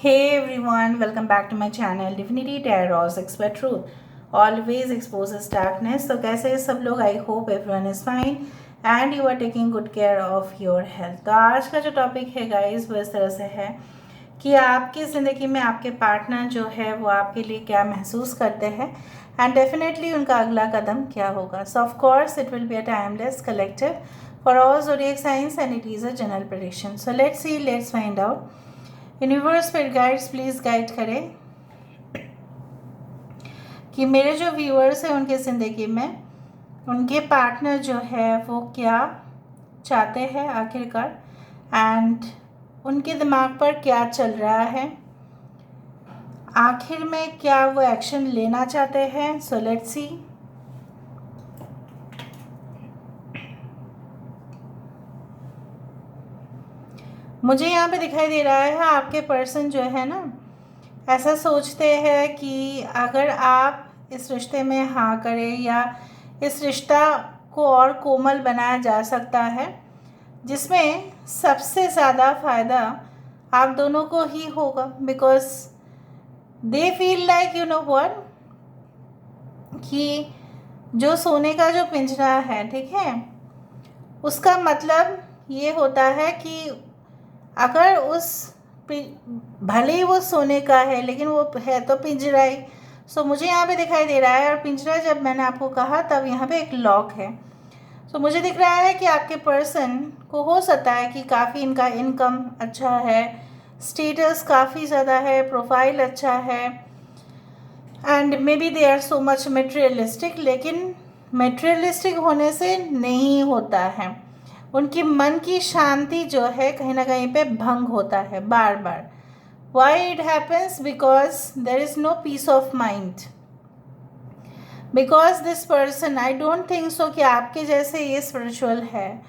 Hey everyone, welcome back to my channel Divinity Tarot Expert Truth. Always exposes darkness. तो कैसे हैं सब लोग? I hope everyone is fine and you are taking good care of your health. तो आज का जो topic है गाइस वो इस तरह से है कि आपकी ज़िंदगी में आपके पार्टनर जो है वो आपके लिए क्या महसूस करते हैं एंड डेफिनेटली उनका अगला कदम क्या होगा। सो of course it will be a timeless collective for all zodiac science and it is a general prediction. So let's see, let's find out. Universe spirit guides please guide करें कि मेरे जो viewers हैं उनके ज़िंदगी में उनके पार्टनर जो है वो क्या चाहते हैं आखिरकार एंड उनके दिमाग पर क्या चल रहा है, आखिर में क्या वो एक्शन लेना चाहते हैं। So let's see. मुझे यहाँ पे दिखाई दे रहा है आपके पर्सन जो है ना ऐसा सोचते हैं कि अगर आप इस रिश्ते में हाँ करें या इस रिश्ता को और कोमल बनाया जा सकता है जिसमें सबसे ज़्यादा फ़ायदा आप दोनों को ही होगा, because they feel like you know what कि जो सोने का जो पिंजरा है, ठीक है, उसका मतलब ये होता है कि अगर उस भले ही वो सोने का है लेकिन वो है तो पिंजरा ही। सो मुझे यहाँ पे दिखाई दे रहा है, और पिंजरा जब मैंने आपको कहा तब यहाँ पे एक लॉक है। सो मुझे दिख रहा है कि आपके पर्सन को हो सकता है कि काफ़ी इनका इनकम अच्छा है, स्टेटस काफ़ी ज़्यादा है, प्रोफाइल अच्छा है and maybe they are so much materialistic, लेकिन मेटेरियलिस्टिक होने से नहीं होता है, उनकी मन की शांति जो है कहीं ना कहीं पे भंग होता है बार बार। Why it happens? Because there is no peace of mind, because this person, I don't think so कि आपके जैसे ये स्पिरिचुअल है।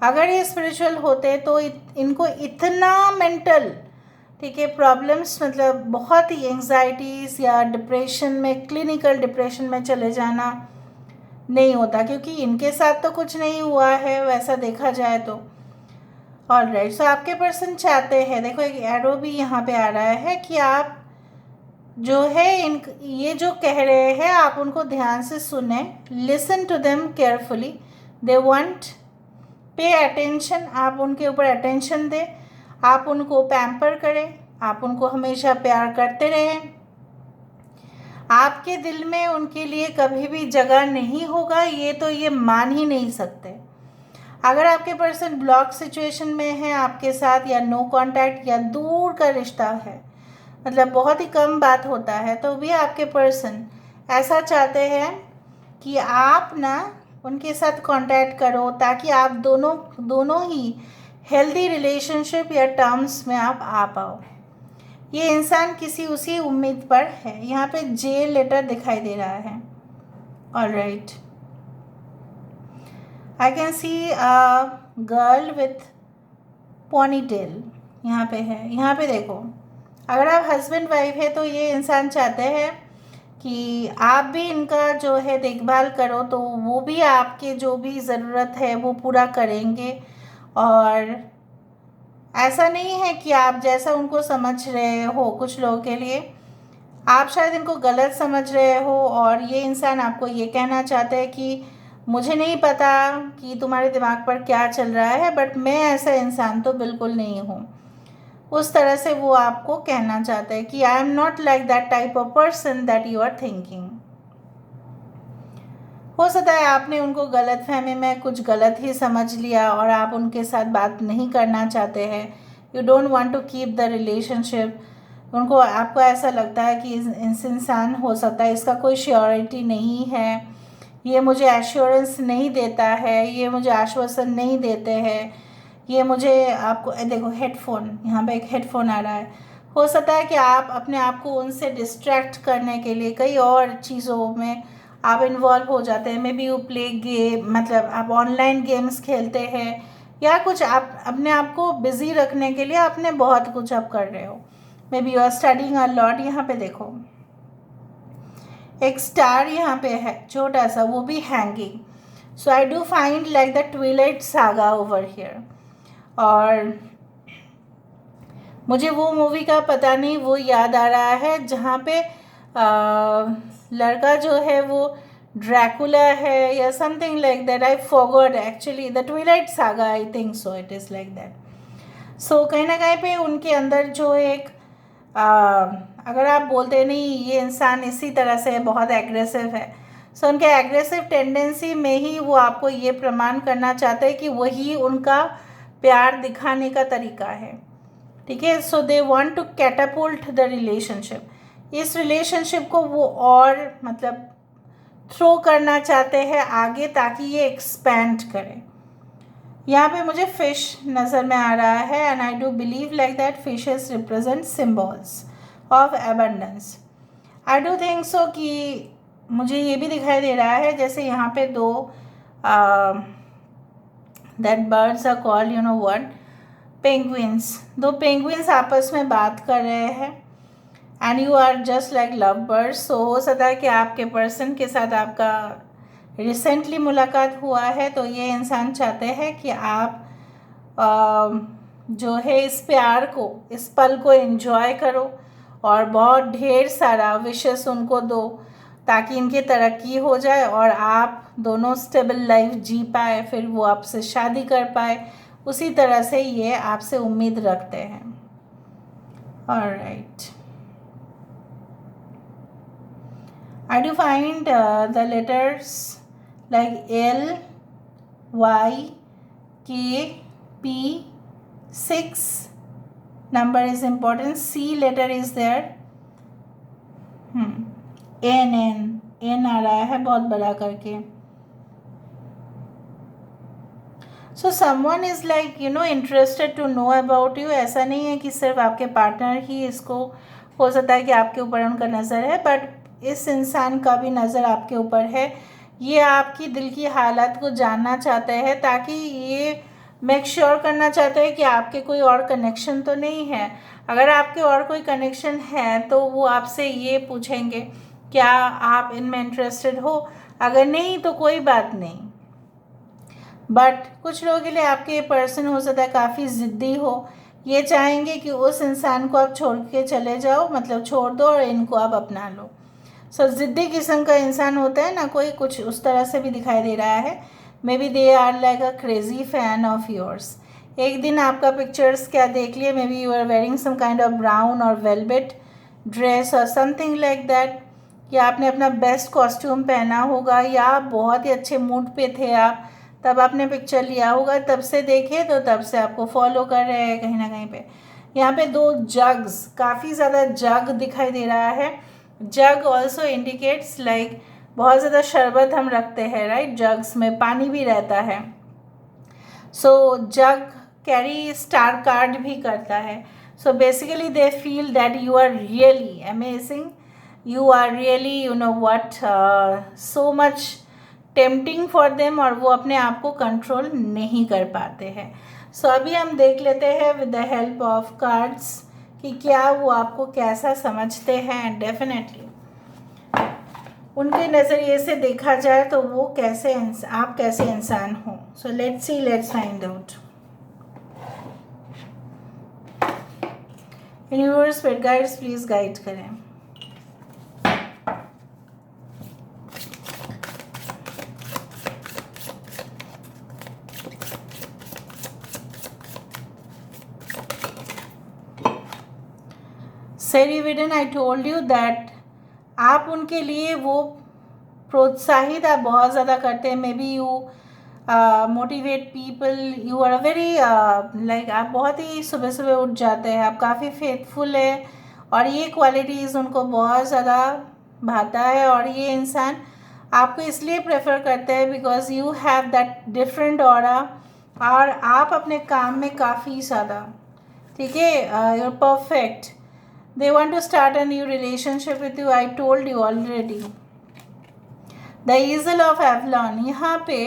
अगर ये स्पिरिचुअल होते तो इनको इतना मेंटल, ठीक है, प्रॉब्लम्स, मतलब बहुत ही एंग्जाइटीज़ या डिप्रेशन में, क्लिनिकल डिप्रेशन में चले जाना नहीं होता, क्योंकि इनके साथ तो कुछ नहीं हुआ है वैसा देखा जाए तो। ऑलराइट, सो आपके पर्सन चाहते हैं, देखो एक एरो भी यहाँ पे आ रहा है कि आप जो है ये जो कह रहे हैं आप उनको ध्यान से सुने, listen to them carefully, they want pay attention, आप उनके ऊपर अटेंशन दें, आप उनको पैम्पर करें, आप उनको हमेशा प्यार करते रहें। आपके दिल में उनके लिए कभी भी जगह नहीं होगा, ये तो ये मान ही नहीं सकते। अगर आपके पर्सन ब्लॉक सिचुएशन में है आपके साथ, या नो कांटेक्ट या दूर का रिश्ता है, मतलब बहुत ही कम बात होता है, तो भी आपके पर्सन ऐसा चाहते हैं कि आप ना उनके साथ कांटेक्ट करो ताकि आप दोनों ही हेल्दी रिलेशनशिप या टर्म्स में आप आ पाओ। ये इंसान किसी उसी उम्मीद पर है। यहाँ पे जे लेटर दिखाई दे रहा है। Alright, I can see a girl with ponytail यहाँ पे है। यहाँ पे देखो, अगर आप हस्बैंड वाइफ है तो ये इंसान चाहते हैं कि आप भी इनका जो है देखभाल करो, तो वो भी आपके जो भी ज़रूरत है वो पूरा करेंगे। और ऐसा नहीं है कि आप जैसा उनको समझ रहे हो, कुछ लोगों के लिए आप शायद इनको गलत समझ रहे हो, और ये इंसान आपको ये कहना चाहते हैं कि मुझे नहीं पता कि तुम्हारे दिमाग पर क्या चल रहा है, बट मैं ऐसा इंसान तो बिल्कुल नहीं हूँ। उस तरह से वो आपको कहना चाहते हैं कि I am not like that type of person that you are thinking. हो सकता है आपने उनको गलत फहमी में कुछ गलत ही समझ लिया और आप उनके साथ बात नहीं करना चाहते हैं। You don't want to keep the relationship. उनको, आपको ऐसा लगता है कि इस इंसान, हो सकता है इसका कोई श्योरिटी नहीं है, ये मुझे एश्योरेंस नहीं देता है, ये मुझे आश्वासन नहीं देते हैं, ये मुझे, आपको देखो हेडफोन, यहाँ पे एक हेडफोन आ रहा है। हो सकता है कि आप अपने आप को उनसे डिस्ट्रैक्ट करने के लिए कई और चीज़ों में आप इन्वॉल्व हो जाते हैं। Maybe you play game, मतलब आप ऑनलाइन गेम्स खेलते हैं, या कुछ आप अपने आप को बिज़ी रखने के लिए आपने बहुत कुछ आप कर रहे हो। Maybe you are studying a lot. यहाँ पे देखो एक स्टार यहाँ पे है छोटा सा, वो भी hanging. So I do find like the Twilight saga over here. और मुझे वो मूवी का पता नहीं वो याद आ रहा है जहाँ पे लड़का जो है वो ड्रैकुला है या something like that. I forgot actually. The Twilight saga, I think so it is like that. So कहीं ना कहीं पे उनके अंदर जो एक अगर आप बोलते नहीं ये इंसान इसी तरह से बहुत एग्रेसिव है, सो उनके एग्रेसिव टेंडेंसी में ही वो आपको ये प्रमाण करना चाहते हैं कि वही उनका प्यार दिखाने का तरीका है. ठीक है. So they want to catapult the relationship. इस रिलेशनशिप को वो और मतलब थ्रो करना चाहते हैं आगे ताकि ये एक्सपैंड करे. यहाँ पे मुझे फिश नज़र में आ रहा है and I do believe like that fishes represent symbols of abundance. I do think so कि मुझे ये भी दिखाई दे रहा है जैसे यहाँ पे दो that birds are called you know what, penguins. दो पेंगुइन्स आपस में बात कर रहे हैं and you are just like love birds. So हो सकता है कि आपके पर्सन के साथ आपका रिसेंटली मुलाकात हुआ है, तो ये इंसान चाहते हैं कि आप जो है इस प्यार को, इस पल को एंजॉय करो और बहुत ढेर सारा विशेस उनको दो ताकि इनकी तरक्की हो जाए और आप दोनों स्टेबल लाइफ जी पाए, फिर वो आपसे शादी कर पाए. उसी तरह से ये आपसे उम्मीद रखते हैं. Alright. I do find the letters like L, Y, K, P, 6 number is important. C letter is there. N आ रहा है बहुत बड़ा करके. So someone is like you know interested to know about you. ऐसा नहीं है कि सिर्फ आपके पार्टनर ही इसको, हो सकता है कि आपके ऊपर उनका नज़र है, बट इस इंसान का भी नज़र आपके ऊपर है. ये आपकी दिल की हालत को जानना चाहते हैं ताकि ये मेक श्योर करना चाहते हैं कि आपके कोई और कनेक्शन तो नहीं है. अगर आपके और कोई कनेक्शन है तो वो आपसे ये पूछेंगे क्या आप इनमें इंटरेस्टेड हो. अगर नहीं तो कोई बात नहीं. बट कुछ लोगों के लिए आपके पर्सन हो सकता है काफ़ी ज़िद्दी हो. ये चाहेंगे कि उस इंसान को आप छोड़ के चले जाओ, मतलब छोड़ दो और इनको आप अपना लो. सो ज़िद्दी किस्म का इंसान होता है ना कोई, कुछ उस तरह से भी दिखाई दे रहा है. Maybe they are like a crazy fan of yours. एक दिन आपका पिक्चर्स क्या देख लिए, maybe you are wearing some kind of brown और वेलवेट ड्रेस और समथिंग लाइक दैट, या आपने अपना बेस्ट कॉस्ट्यूम पहना होगा या आप बहुत ही अच्छे मूड पे थे आप, तब आपने पिक्चर लिया होगा, तब से देखे तो तब से आपको फॉलो कर रहे हैं कहीं ना कहीं पे. यहाँ पे दो जग्स, काफ़ी ज़्यादा जग दिखाई दे रहा है. जग ऑल्सो इंडिकेट्स लाइक बहुत ज़्यादा शरबत हम रखते हैं राइट, जग्स में पानी भी रहता है. So jug carry star card भी करता है. So basically they feel that you are really amazing, you are really you know what so much tempting for them, और वो अपने आप को कंट्रोल नहीं कर पाते हैं. सो अभी हम देख लेते हैं with the help of cards कि क्या वो आपको कैसा समझते हैं. डेफिनेटली उनके नज़रिए से देखा जाए तो वो कैसे आप कैसे इंसान हो. So let's see, let's find out. Universe spirit guides please guide करें. सेरिविडन, आई टोल्ड यू दैट आप उनके लिए वो प्रोत्साहित आप बहुत ज़्यादा करते हैं. Maybe you motivate people, you are very like आप बहुत ही सुबह सुबह उठ जाते हैं, आप काफ़ी फेथफुल है और ये क्वालिटीज़ उनको बहुत ज़्यादा भाता है. और ये इंसान आपको इसलिए प्रेफर करते हैं because you have that different aura, और आप अपने काम में काफ़ी ज़्यादा ठीक है, you are perfect. They want to start a new relationship with you. I told you already. The Easel of Avalon. यहाँ पे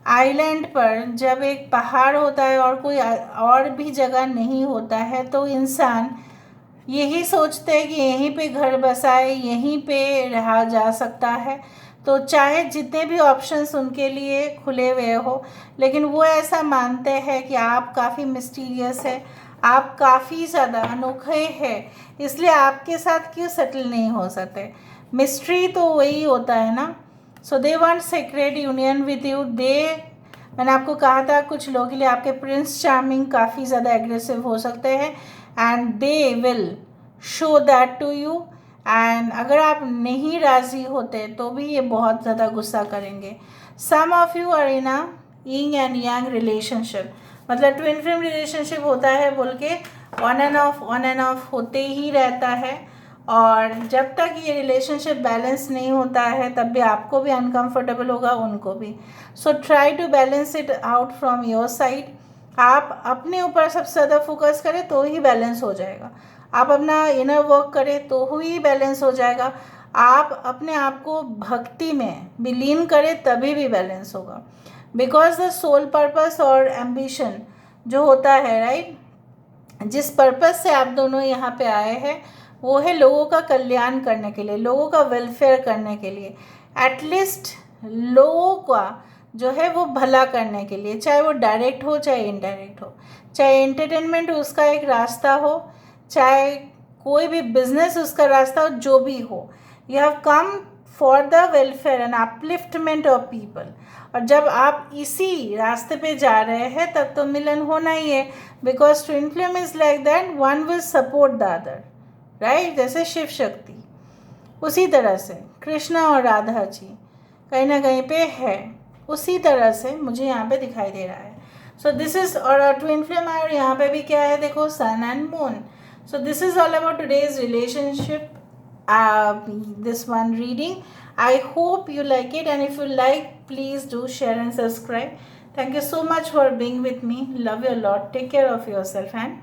आइलैंड पर जब एक पहाड़ होता है और कोई और भी जगह नहीं होता है तो इंसान यही सोचते हैं कि यहीं पे घर बसाए, यहीं पे रहा जा सकता है. तो चाहे जितने भी ऑप्शंस उनके लिए खुले हुए हो, लेकिन वो ऐसा मानते हैं कि आप काफ़ी मिस्टीरियस है, आप काफ़ी ज़्यादा अनोखे हैं, इसलिए आपके साथ क्यों सेटल नहीं हो सकते। मिस्ट्री तो वही होता है ना। So they want secret union with you. मैंने आपको कहा था कुछ लोगों के लिए आपके प्रिंस चार्मिंग काफ़ी ज़्यादा एग्रेसिव हो सकते हैं, and they will show that to you. And अगर आप नहीं राज़ी होते तो भी ये बहुत ज़्यादा गुस्सा करेंगे। Some of you are in a yin and yang relationship, मतलब ट्विन फ्लेम रिलेशनशिप होता है बोल के ऑन एंड ऑफ होते ही रहता है, और जब तक ये रिलेशनशिप बैलेंस नहीं होता है तब भी आपको भी अनकंफर्टेबल होगा, उनको भी। So try to balance it out from your side. आप अपने ऊपर सबसे ज़्यादा फोकस करें तो ही बैलेंस हो जाएगा। आप अपना इनर वर्क करें तो ही बैलेंस हो जाएगा। आप अपने आप को भक्ति में विलीन करें तभी भी बैलेंस होगा। बिकॉज द सोल पर्पस और एम्बिशन जो होता है, राइट, जिस पर्पस से आप दोनों यहाँ पे आए हैं वो है लोगों का कल्याण करने के लिए, लोगों का वेलफेयर करने के लिए, एटलीस्ट लोगों का जो है वो भला करने के लिए, चाहे वो डायरेक्ट हो चाहे इनडायरेक्ट हो, चाहे एंटरटेनमेंट उसका एक रास्ता हो, चाहे कोई भी बिजनेस उसका रास्ता हो, जो भी हो, you have come for the welfare and upliftment of people. और जब आप इसी रास्ते पे जा रहे हैं तब तो मिलन होना ही है, because twin flame is like that, one will support the other, right. जैसे शिव शक्ति, उसी तरह से कृष्णा और राधा जी कहीं ना कहीं पे है, उसी तरह से मुझे यहाँ पे दिखाई दे रहा है। सो दिस इज, और ट्विन फ्लेम है, और यहाँ पे भी क्या है देखो, sun and moon. So this is all about today's relationship, this one reading. I hope you like it, and if you like, please do share and subscribe. Thank you so much for being with me. Love you a lot. Take care of yourself and